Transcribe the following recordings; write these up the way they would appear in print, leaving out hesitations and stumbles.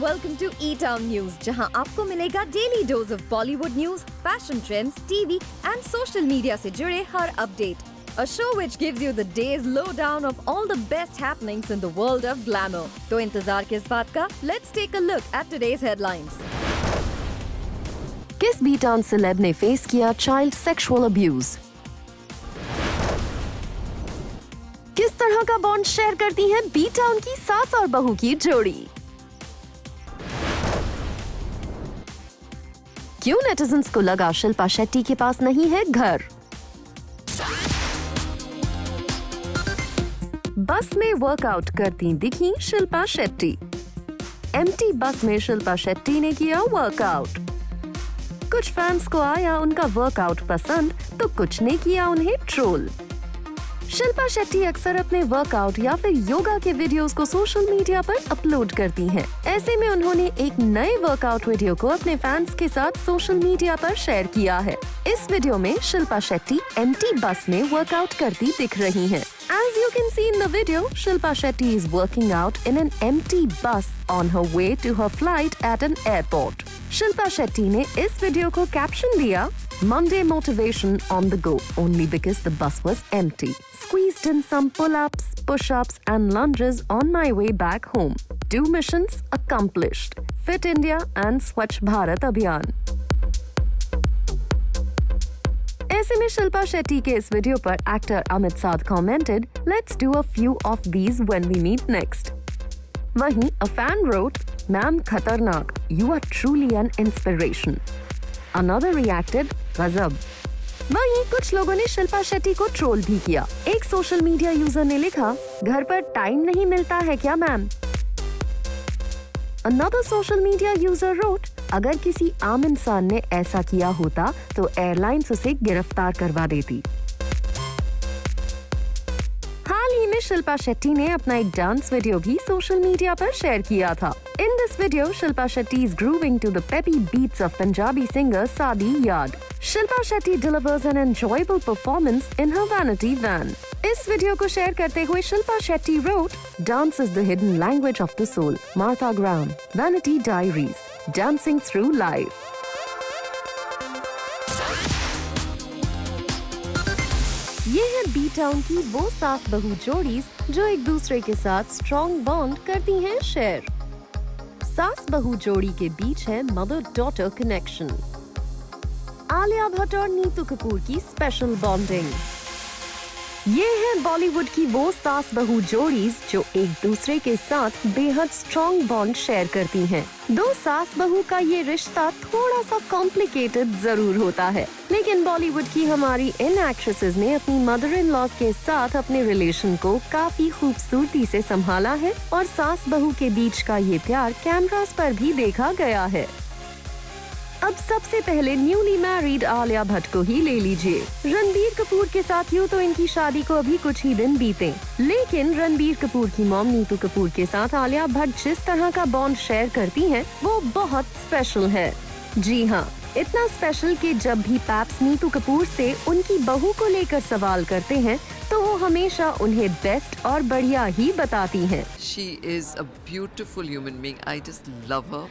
welcome to E-Town News, जहां आपको मिलेगा daily dose of Bollywood news, fashion trends, TV and social media से जुड़े हर update. A show which gives you the day's lowdown of all the best happenings in the world of glamour. तो इंतजार किस बात का? Let's take a look at today's headlines. किस B-town celeb ने face किया चाइल्ड सेक्सुअल अब्यूज? किस तरह का बॉन्ड शेयर करती हैं बी-टाउन की सास और बहू की जोड़ी? क्यों नेटिजन्स को लगा शिल्पा शेट्टी के पास नहीं है घर? बस में वर्कआउट करती दिखी शिल्पा शेट्टी. एम्प्टी बस में शिल्पा शेट्टी ने किया वर्कआउट. कुछ फैंस को आया उनका वर्कआउट पसंद तो कुछ ने किया उन्हें ट्रोल. शिल्पा शेट्टी अक्सर अपने वर्कआउट या फिर योगा के वीडियोस को सोशल मीडिया पर अपलोड करती हैं. ऐसे में उन्होंने एक नए वर्कआउट वीडियो को अपने फैंस के साथ सोशल मीडिया पर शेयर किया है. इस वीडियो में शिल्पा शेट्टी एम्प्टी बस में वर्कआउट करती दिख रही हैं. As you can see in the video, Shilpa Shetty is working out in an empty bus on her way to her flight at an airport. Shilpa Shetty ने इस वीडियो को कैप्शन दिया, Monday motivation on the go only because the bus was empty. Squeezed in some pull-ups, push-ups and lunges on my way back home. 2 missions accomplished. Fit India and Swachh Bharat Abhiyan. ऐसे में शिल्पा शेट्टी के इस video पर actor Amit Sadh commented, "Let's do a few of these when we meet next." वहीं a fan wrote, "Ma'am खतरनाक, you are truly an inspiration." Another reacted, "गजब." वहीं कुछ लोगों ने शिल्पा शेट्टी को ट्रोल भी किया. एक सोशल मीडिया यूजर ने लिखा, "घर पर टाइम नहीं मिलता है क्या ma'am?" Another social media user wrote, अगर किसी आम इंसान ने ऐसा किया होता तो एयरलाइंस उसे गिरफ्तार करवा देती. हाल ही में शिल्पा शेट्टी ने अपना एक डांस वीडियो भी सोशल मीडिया पर शेयर किया था. In this video, Shilpa Shetty is grooving to the peppy beats of Punjabi singer Saadi Yad. Shilpa Shetty delivers an enjoyable performance in her vanity van. इस video को share करते हुए Shilpa Shetty wrote, "Dance is the hidden language of the soul. Martha Graham, Vanity Diaries, Dancing Through Life." ये है B-town की वो सास बहू जोड़ीज जो एक दूसरे के साथ स्ट्रॉन्ग बॉन्ड करती हैं शेयर. सास बहू जोड़ी के बीच है mother daughter connection. Alia Bhatt और नीतू कपूर की स्पेशल बॉन्डिंग. ये है बॉलीवुड की वो सास बहू जोड़ीज जो एक दूसरे के साथ बेहद स्ट्रॉन्ग बॉन्ड शेयर करती हैं. दो सास बहू का ये रिश्ता थोड़ा सा कॉम्प्लिकेटेड जरूर होता है, लेकिन बॉलीवुड की हमारी इन एक्ट्रेसेस ने अपनी मदर इन लॉ के साथ अपने रिलेशन को काफी खूबसूरती से संभाला है और सास बहू के बीच का ये प्यार कैमरास पर भी देखा गया है. अब सबसे पहले न्यूली मैरिड आलिया भट्ट को ही ले लीजिए. रणबीर कपूर के साथ यूँ तो इनकी शादी को अभी कुछ ही दिन बीते, लेकिन रणबीर कपूर की मॉम नीतू कपूर के साथ आलिया भट्ट जिस तरह का बॉन्ड शेयर करती हैं, वो बहुत स्पेशल है. जी हाँ, इतना स्पेशल कि जब भी पैप्स नीतू कपूर से उनकी बहू को लेकर सवाल करते हैं तो वो हमेशा उन्हें बेस्ट और बढ़िया ही बताती हैं. She is a beautiful human being. I just love her.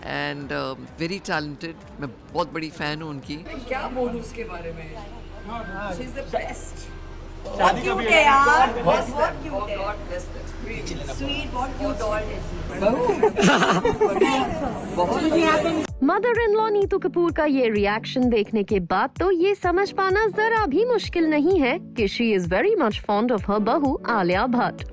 And very talented. मैं बहुत बड़ी फैन हूँ उनकी. क्या बोलूँ उसके बारे में? She is the best. शादी का भी है यार. बहुत क्यूट है. God bless them. Sweet, बहुत क्यूट और mother in law Neetu Kapoor का ये रिएक्शन देखने के बाद तो ये समझ पाना जरा भी मुश्किल नहीं है कि she is very much fond of her बहू Alia Bhatt.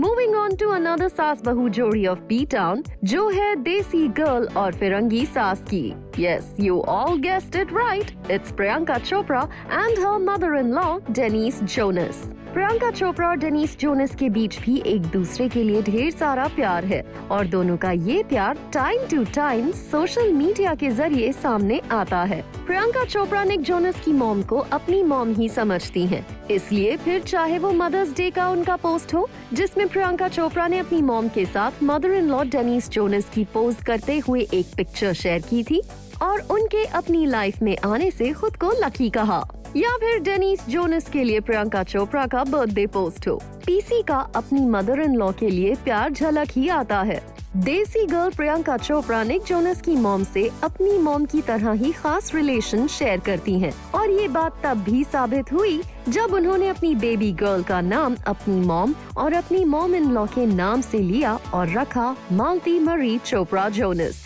Moving on to another सास-बहू जोड़ी of B-Town, जो है देसी गर्ल और फिरंगी सास की. Yes, you all guessed it right. It's Priyanka Chopra and her mother-in-law Denise Jonas. Priyanka Chopra और डेनिस जोनस के बीच भी एक दूसरे के लिए ढेर सारा प्यार है और दोनों का ये प्यार time to time social media के जरिए सामने आता है. प्रियंका चोपड़ा निक जोनस की मॉम को अपनी मॉम ही समझती हैं, इसलिए फिर चाहे वो मदर्स डे का उनका पोस्ट हो जिसमें प्रियंका चोपड़ा ने अपनी मॉम के साथ mother in law Denise Jonas की पोज करते हुए एक पिक्चर शेयर की थी और उनके अपनी लाइफ में आने से खुद को लकी कहा. या फिर डेनिस जोनस के लिए प्रियंका चोपड़ा का बर्थडे पोस्ट हो। पीसी का अपनी मदर इन लॉ के लिए प्यार झलक ही आता है। Desi girl Priyanka Chopra Nick Jonas की मॉम से अपनी मॉम की तरह ही खास रिलेशन शेयर करती हैं और ये बात तब भी साबित हुई जब उन्होंने अपनी बेबी गर्ल का नाम अपनी मॉम और अपनी मॉम इन लॉ के नाम से लिया और रखा मालती मरी चोपड़ा जोनस।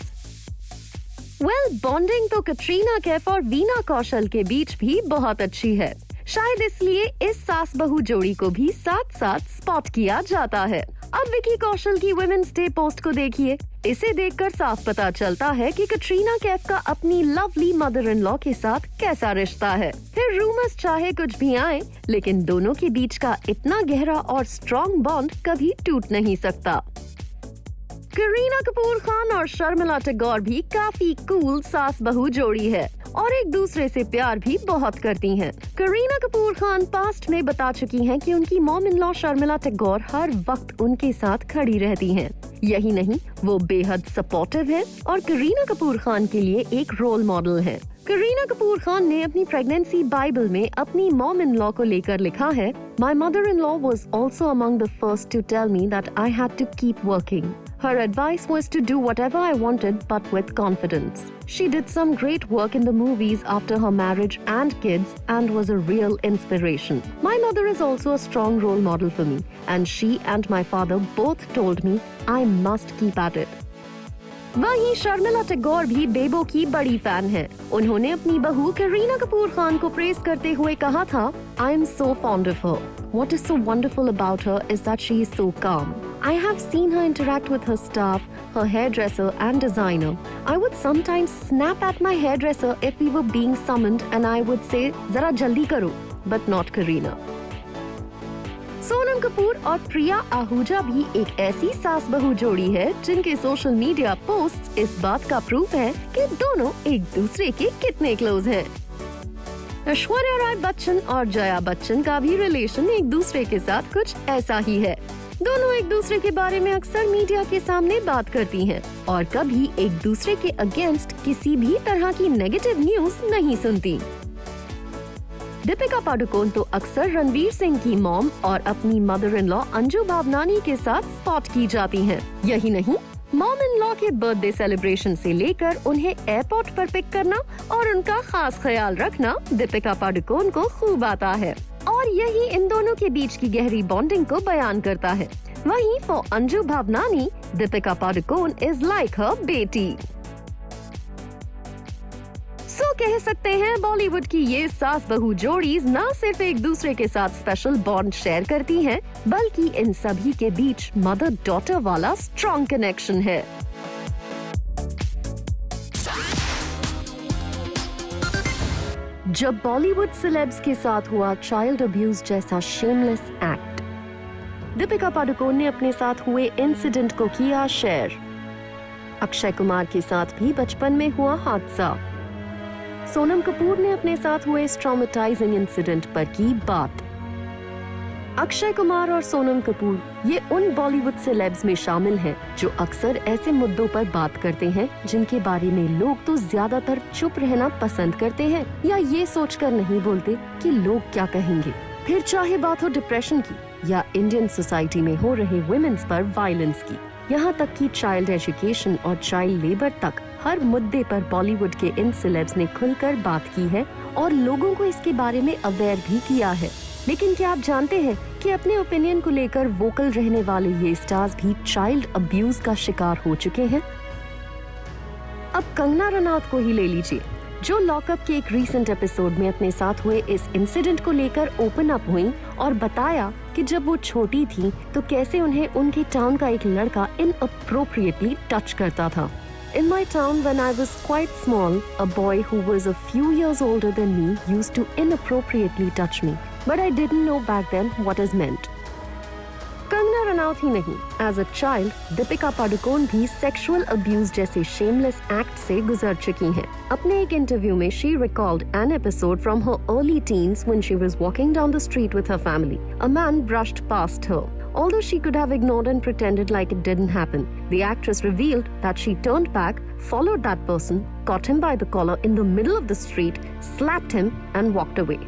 बॉन्डिंग तो कटरीना कैफ और वीना कौशल के बीच भी बहुत अच्छी है। शायद इसलिए इस सास बहू जोड़ी को भी साथ साथ स्पॉट किया जाता है। अब विकी कौशल की वुमेन्स डे पोस्ट को देखिए। इसे देखकर साफ पता चलता है कि कटरीना कैफ का अपनी लवली मदर इन लॉ के साथ कैसा रिश्ता है। फिर रूमर्स चाहे कुछ भी आए, लेकिन दोनों के बीच का इतना गहरा और स्ट्रॉन्ग बॉन्ड कभी टूट नहीं सकता। करीना कपूर खान और शर्मिला टैगोर भी काफी कूल सास बहू जोड़ी है और एक दूसरे से प्यार भी बहुत करती हैं। करीना कपूर खान पास्ट में बता चुकी हैं कि उनकी mom in law Sharmila Tagore हर वक्त उनके साथ खड़ी रहती हैं। यही नहीं, वो बेहद सपोर्टिव है और करीना कपूर खान के लिए एक रोल मॉडल है। करीना कपूर खान ने अपनी प्रेगनेंसी बाइबल में अपनी मॉम इन लॉ को लेकर लिखा है, My mother-in-law was also among the first to tell me that I had to keep working. Her advice was to do whatever I wanted, but with confidence. She did some great work in the movies after her marriage and kids and was a real inspiration. My mother is also a strong role model for me, and she and my father both told me I must keep at it. वहीं शर्मिला टैगोर भी बेबो की बड़ी fan है। उन्होंने अपनी बहू करीना कपूर खान को praise करते हुए कहा था, I am so fond of her. What is so wonderful about her is that she is so calm. I have seen her interact with her staff, her hairdresser and designer. I would sometimes snap at my hairdresser if we were being summoned and I would say, "Zara jaldi karo," but not Katrina. Sonam Kapoor और प्रिया आहूजा भी एक ऐसी सास बहू जोड़ी है जिनके social media posts इस बात का प्रूफ है कि दोनों एक दूसरे के कितने क्लोज हैं। ऐश्वर्या राय बच्चन और जया बच्चन का भी रिलेशन एक दूसरे के साथ कुछ ऐसा ही है। दोनों एक दूसरे के बारे में अक्सर मीडिया के सामने बात करती हैं और कभी एक दूसरे के अगेंस्ट किसी भी तरह की नेगेटिव न्यूज नहीं सुनती। दीपिका पादुकोण तो अक्सर रणवीर सिंह की मॉम और अपनी mother in law Anju Bhavnani के साथ स्पॉट की जाती हैं। यही नहीं, मॉम इन लॉ के बर्थडे सेलिब्रेशन से लेकर उन्हें एयरपोर्ट पर पिक करना और उनका खास ख्याल रखना दीपिका पादुकोण को खूब आता है और यही इन दोनों के बीच की गहरी बॉन्डिंग को बयान करता है। वहीं for Anju Bhavnani, Deepika Padukone is like her बेटी। कह सकते हैं बॉलीवुड की ये सास बहू जोड़ी न सिर्फ एक दूसरे के साथ स्पेशल बॉन्ड शेयर करती हैं, बल्कि इन सभी के बीच मदर डॉटर वाला स्ट्रॉन्ग कनेक्शन है। जब बॉलीवुड सेलेब्स के साथ हुआ चाइल्ड अब्यूज जैसा शेमलेस एक्ट, दीपिका पादुकोण ने अपने साथ हुए इंसिडेंट को किया शेयर। अक्षय कुमार के साथ भी बचपन में हुआ हादसा। सोनम कपूर ने अपने साथ हुए इस ट्रॉमेटाइजिंग इंसिडेंट पर की बात। अक्षय कुमार और सोनम कपूर ये उन बॉलीवुड सेलेब्स में शामिल हैं जो अक्सर ऐसे मुद्दों पर बात करते हैं जिनके बारे में लोग तो ज्यादातर चुप रहना पसंद करते हैं या ये सोचकर नहीं बोलते कि लोग क्या कहेंगे। फिर चाहे बात हो डिप्रेशन की या इंडियन सोसाइटी में हो रहे वुमेन्स पर वायलेंस की, यहाँ तक कि चाइल्ड एजुकेशन और चाइल्ड लेबर तक, हर मुद्दे पर बॉलीवुड के इन सेलेब्स ने खुलकर बात की है और लोगों को इसके बारे में अवेयर भी किया है। लेकिन क्या आप जानते हैं कि अपने ओपिनियन को लेकर वोकल रहने वाले ये स्टार्स भी चाइल्ड अब्यूज का शिकार हो चुके हैं? अब कंगना रनौत को ही ले लीजिए, जो लॉकअप के एक रीसेंट एपिसोड में अपने साथ हुए इस इंसिडेंट को लेकर ओपन अप हुई और बताया कि जब वो छोटी थी तो कैसे उन्हें उनके टाउन का एक लड़का इनअप्रोप्रिएटली टच करता था। In my town, when I was quite small, a boy who was a few years older than me used to inappropriately touch me, but I didn't know back then what is meant. Kangana Ranaut ही नहीं, as a child Deepika Padukone भी sexual abuse जैसे shameless act से गुजर चुकी हैं। अपने एक इंटरव्यू में she recalled an episode from her early teens when she was walking down the street with her family. A man brushed past her. Although she could have ignored and pretended like it didn't happen, the actress revealed that she turned back, followed that person, caught him by the collar in the middle of the street, slapped him and walked away.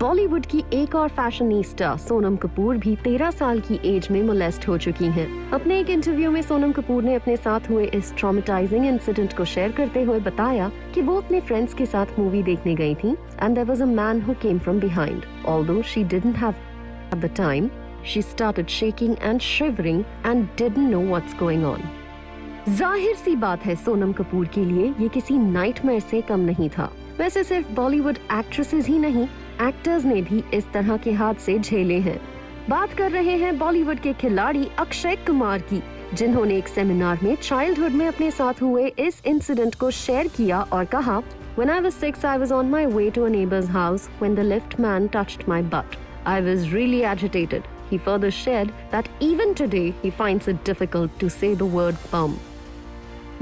Bollywood की एक और fashionista Sonam Kapoor भी 13 साल की as में molest हो चुकी हैं। अपने एक इंटरव्यू में सोनम कपूर ने अपने साथ हुए इस ट्रॉमेटाइजिंग इंसिडेंट को शेयर करते हुए बताया कि वो अपने फ्रेंड्स के साथ मूवी देखने गई थी and there was a man who came from behind. Although she didn't have at the time, she started shaking and shivering and didn't know what's going on. जाहिर सी बात है सोनम कपूर के लिए ये किसी नाइटमेयर से कम नहीं था। वैसे सिर्फ बॉलीवुड एक्ट्रेसेस ही नहीं, एक्टर्स ने भी इस तरह के हादसे झेले हैं। बात कर रहे हैं बॉलीवुड के खिलाड़ी अक्षय कुमार की, जिन्होंने एक सेमिनार में चाइल्डहुड में अपने साथ हुए इस इंसिडेंट को शेयर किया और कहा, When I was 6, I was on my way to a neighbor's house when the lift man touched my butt. I was really agitated. He further shared that even today he finds it difficult to say the word bum.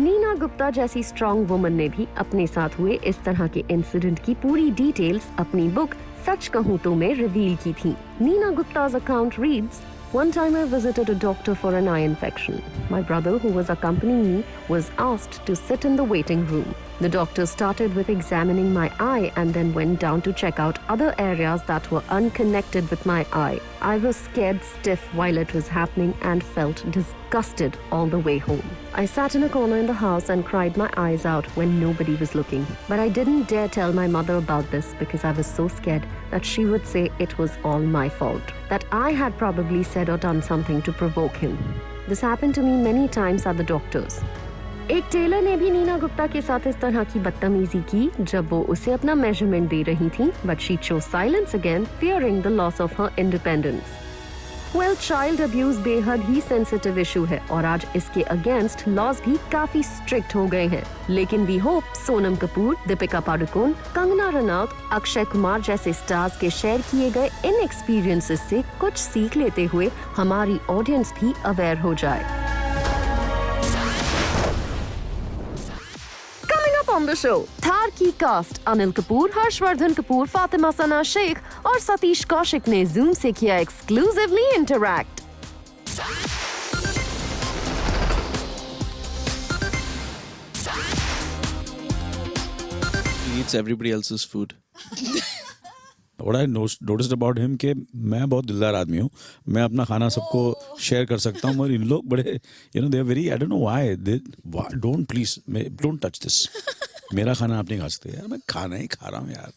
Neena Gupta जैसी strong woman ने भी अपने साथ हुए इस तरह के incident की पूरी डिटेल्स अपनी बुक सच कहूं तो में रिवील की थी। Neena गुप्ता's account reads, One time I visited a doctor for an eye infection. My brother, who was accompanying me, was asked to sit in the waiting room. The doctor started with examining my eye and then went down to check out other areas that were unconnected with my eye. I was scared stiff while it was happening and felt disgusted all the way home. I sat in a corner in the house and cried my eyes out when nobody was looking. But I didn't dare tell my mother about this because I was so scared that she would say it was all my fault, that I had probably said or done something to provoke him. This happened to me many times at the doctor's. एक Taylor ने भी नीना गुप्ता के साथ इस तरह की बदतमीजी की जब वो उसे अपना मेजरमेंट दे रही थी, but she chose silence again, fearing the loss of her independence. Well, child abuse बेहद ही सेंसिटिव इशू है और आज इसके अगेंस्ट लॉज भी काफी स्ट्रिक्ट हो गए हैं। लेकिन वी होप सोनम कपूर, दीपिका पादुकोण, कंगना रनौत, अक्षय कुमार जैसे स्टार्स के शेयर किए गए इन एक्सपीरियंसेस से कुछ सीख लेते हुए हमारी ऑडियंस भी अवेयर हो जाए। On the show, थार की कास्ट अनिल कपूर, हर्षवर्धन कपूर, फातिमा सना शेख और सतीश कौशिक ने जूम से किया exclusively interact. He eats everybody else's food. What I noticed about him कि मैं बहुत दिलदार आदमी हूँ, मैं अपना खाना सबको शेयर कर सकता हूँ और इन लोग बड़े they are very, I don't know why, don't please, don't touch this. मेरा खाना आप नहीं खा सकते। यार मैं खाना ही खा रहा हूँ यार,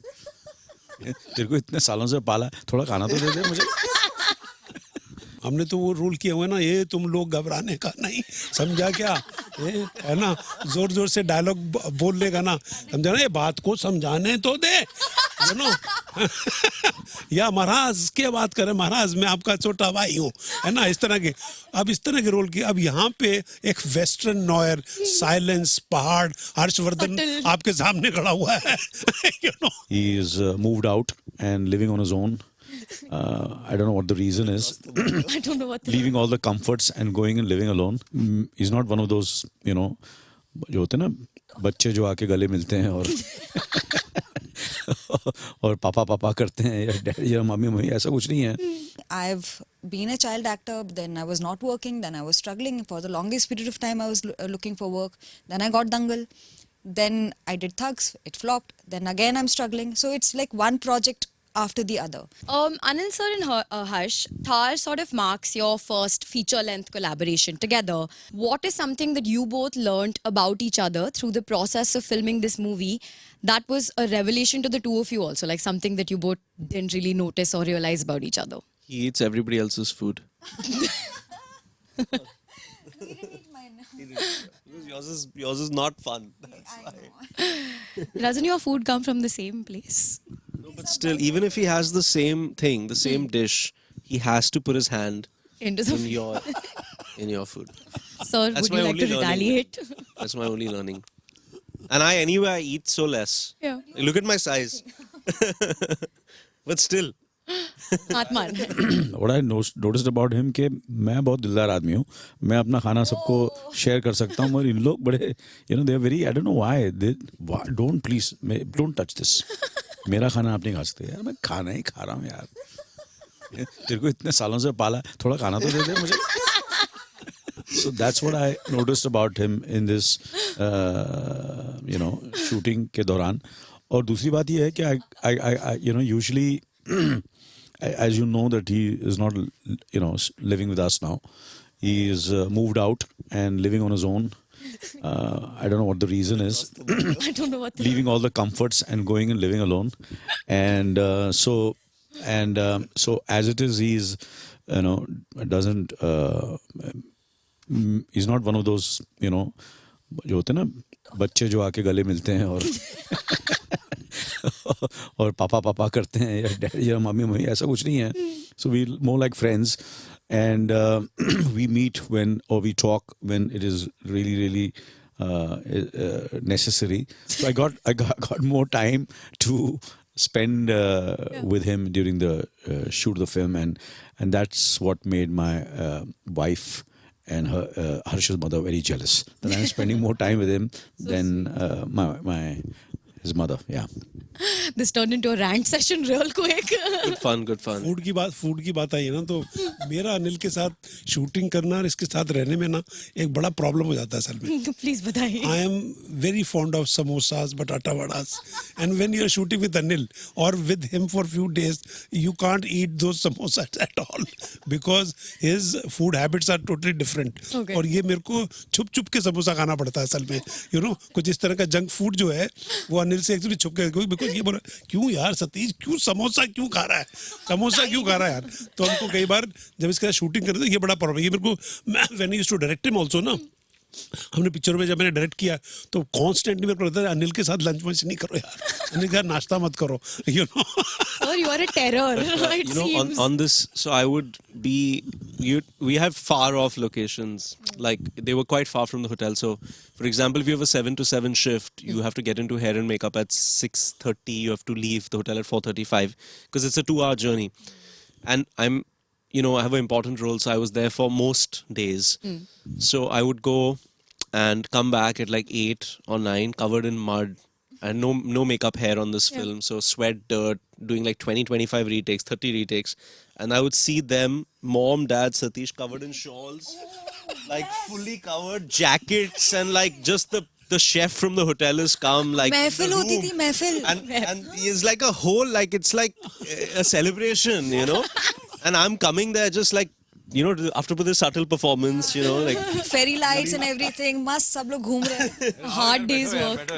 तेरे को इतने सालों से पाला, थोड़ा खाना तो दे दे मुझे। हमने तो वो रूल किया हुआ है ना, ये तुम लोग घबराने का नहीं, समझा क्या? ये है ना, जोर जोर से डायलॉग बोल लेगा ना, समझा ना, ये बात को समझाने तो दे, यू नो। या महाराज क्या बात करें, महाराज मैं आपका छोटा भाई हूँ, है ना, इस तरह के। अब इस तरह के रोल की, अब यहाँ पे एक वेस्टर्न नॉयर, साइलेंस, पहाड़, हर्षवर्धन आपके सामने खड़ा हुआ है, you know. He is moved out and living on his own. I don't know what the reason is. I don't know what. Leaving all the comforts and going and living alone. He's not one of those, जो होते हैं ना बच्चे जो आके गले मिलते हैं और और पापा करते हैं या डैडी या मम्मी, ऐसा कुछ नहीं है। I've been a child actor, then I was not working, then I was struggling for the longest period of time. I was looking for work. Then I got Dangal. Then I did Thugs. It flopped. Then again I'm struggling. So it's like one project after the other. Anil sir and Harsh, Thar sort of marks your first feature-length collaboration together. What is something that you both learnt about each other through the process of filming this movie that was a revelation to the two of you also, like something that you both didn't really notice or realize about each other? He eats everybody else's food. Yours is not fun. That's why. Doesn't your food come from the same place? No, but still, even if he has the same thing, the same dish, he has to put his hand in your food. Sir, That's would you my like to only learning. retaliate? That's my only learning. And I eat so less. Yeah. Look at my size. But still. What I noticed about him कि मैं बहुत दिलदार आदमी हूँ, मैं अपना खाना सबको शेयर कर सकता हूँ और इन लोग बड़े they are very, I don't know why, don't please, don't touch this. मेरा खाना आप नहीं खा सकते। यार मैं खाना ही खा रहा हूँ यार, तेरे को इतने सालों से पाला, थोड़ा खाना तो दे दे मुझे। So that's what I noticed about him in this shooting के दौरान। और दूसरी बात ये है कि I usually as you know that he is not, living with us now. He is moved out and living on his own. I don't know what the reason is. I don't know what. Leaving all the comforts and going and living alone, and so as it is, he's doesn't. He's not one of those जो होते हैं ना बच्चे जो आके गले मिलते हैं और और पापा करते हैं या डैडी या मम्मी ऐसा कुछ नहीं है. So we more like friends, and we meet or we talk when it is really necessary. So I got more time to spend with him during the shoot of the film, and that's what made my wife and her Harsh's mother very jealous that I'm spending more time with him than his mother. Yeah. This turned into a rant session real quick. Good fun. Food की बात आई है ना, तो मेरा अनिल के साथ shooting करना और इसके साथ रहने में ना एक बड़ा प्रॉब्लम हो जाता है असल में. Please बताइए. I am very fond of samosas, batata vadas, and when you are shooting with Anil or with him for few days, you can't eat those samosas at all because his food habits are totally different. Okay. और ये मेरे को छुप के समोसा खाना पड़ता है असल में. कुछ इस तरह का जंक फूड जो है वो अनिल से एक्चुअली छुप के, बिकॉज ये बोला क्यों यार सतीश क्यों समोसा क्यों खा रहा है यार. तो हमको कई बार जब इसके साथ शूटिंग करते ये बड़ा प्रॉब्लम. ये मेरे को when I used to direct him also ना, हमने पिक्चर में जब मैंने डायरेक्ट किया तो कॉन्स्टेंटली मेरे को लगता है अनिल के साथ लंच वंच नहीं करो यार, अनिल के साथ नाश्ता मत करो. Sir, you are a terror. It seems. On this, so I would be. We have far off locations. Like they were quite far from the hotel. So, for example, if you have a 7 to 7 shift, you have to get into hair and makeup at 6:30. You have to leave the hotel at 4:35 because it's a 2-hour journey. And I have an important role, so I was there for most days. So I would go and come back at like 8 or 9, covered in mud, and no makeup hair on this film. So sweat, dirt, doing like 20, 25 retakes, 30 retakes. And I would see them, mom, dad, Satish, covered in shawls, like fully covered, jackets, and like just the chef from the hotel has come, like महफिल होती थी, महफिल. and it's like a whole, like it's like a celebration, And I'm coming there just like, after the subtle performance, like Fairy lights and everything. मस्त सब लोग घूम रहे हैं. Hard day's work.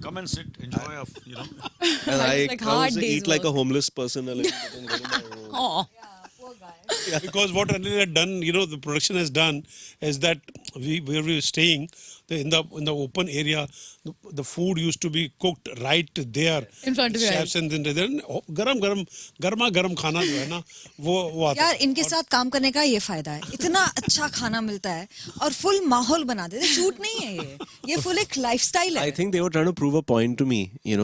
Come and sit, enjoy and I like hard also day's eat like a work. homeless person a little bit and go to my room. Oh. Because what Anil had done, the production has done, is that where we were staying, in the open area, the food used to be cooked right there In front of your chefs, and then गर्मा गर्म खाना जो है ना वो आता यार है. इनके साथ काम करने का ये फायदा है, इतना अच्छा खाना मिलता है और फुल माहौल बना देते. शूट नहीं है ये फुल एक लाइफस्टाइल है. I think they were trying to prove a point to me,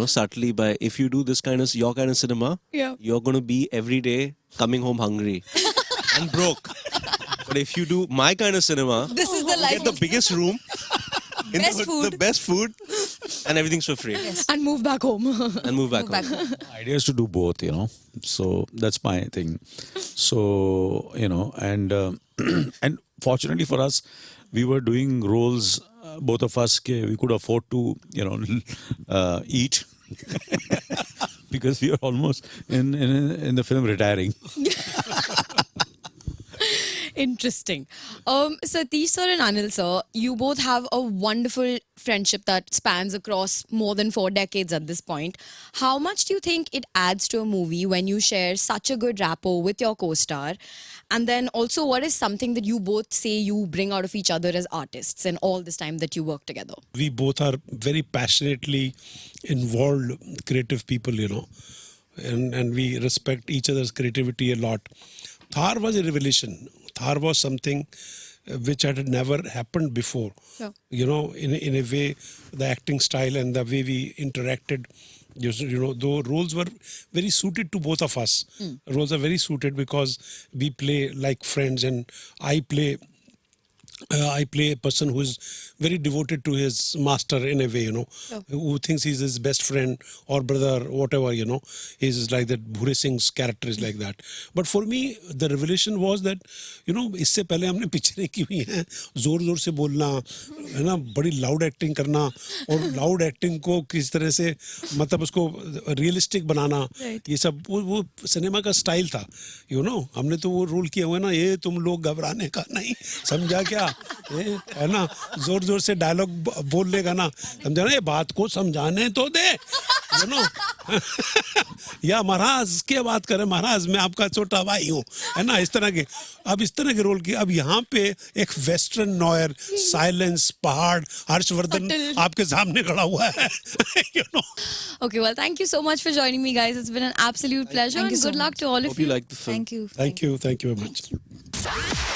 subtly, by if you do this your kind of cinema, you're going to be every day coming home hungry and broke. But if you do my kind of cinema, This is the you life. get the biggest room, Best the best food, and everything's for free. And move back home. And move back home. The idea is to do both, So that's my thing. So, and and fortunately for us, we were doing roles, both of us, we could afford to, eat. Because we were almost in the film retiring. Interesting. Satish sir and Anil sir, you both have a wonderful friendship that spans across more than 4 decades at this point. How much do you think it adds to a movie when you share such a good rapport with your co-star? And then also, what is something that you both say you bring out of each other as artists in all this time that you work together? We both are very passionately involved creative people, and we respect each other's creativity a lot. Thar was a revelation. Thar was something which had never happened before. Sure. In a way, the acting style and the way we interacted, the roles were very suited to both of us. Roles are very suited because we play like friends, and I play I play a person who is very devoted to his master in a way, who thinks he's his best friend or brother, whatever, He's like that. Bhure Singh's character is like that. But for me, the revelation was that, इससे पहले हमने पिक्चरें की हुई हैं, जोर-जोर से बोलना, है ना, बड़ी लाउड एक्टिंग करना और लाउड एक्टिंग को किस तरह से मतलब उसको रियलिस्टिक बनाना, ये सब वो सिनेमा का स्टाइल था, हमने तो वो रोल किया हुआ है ना, ये तुम लोग घबराने का नहीं, समझा क्या, है ना, जोर जोर से डायलॉग बोल लेगा ना, समझा ना, ये बात को समझाने तो दे, या महाराज क्या बात करें, महाराज मैं आपका छोटा भाई हूँ, है ना, इस तरह के, अब इस तरह के रोल की, अब यहाँ पे एक वेस्टर्न नॉयर, साइलेंस, पहाड़, हर्षवर्धन आपके सामने खड़ा हुआ है, Okay, well, thank you so much for joining me, guys. It's been an absolute pleasure. Thank you and so good luck much. to all of Hope you like the film. Thank you. Thank you very much.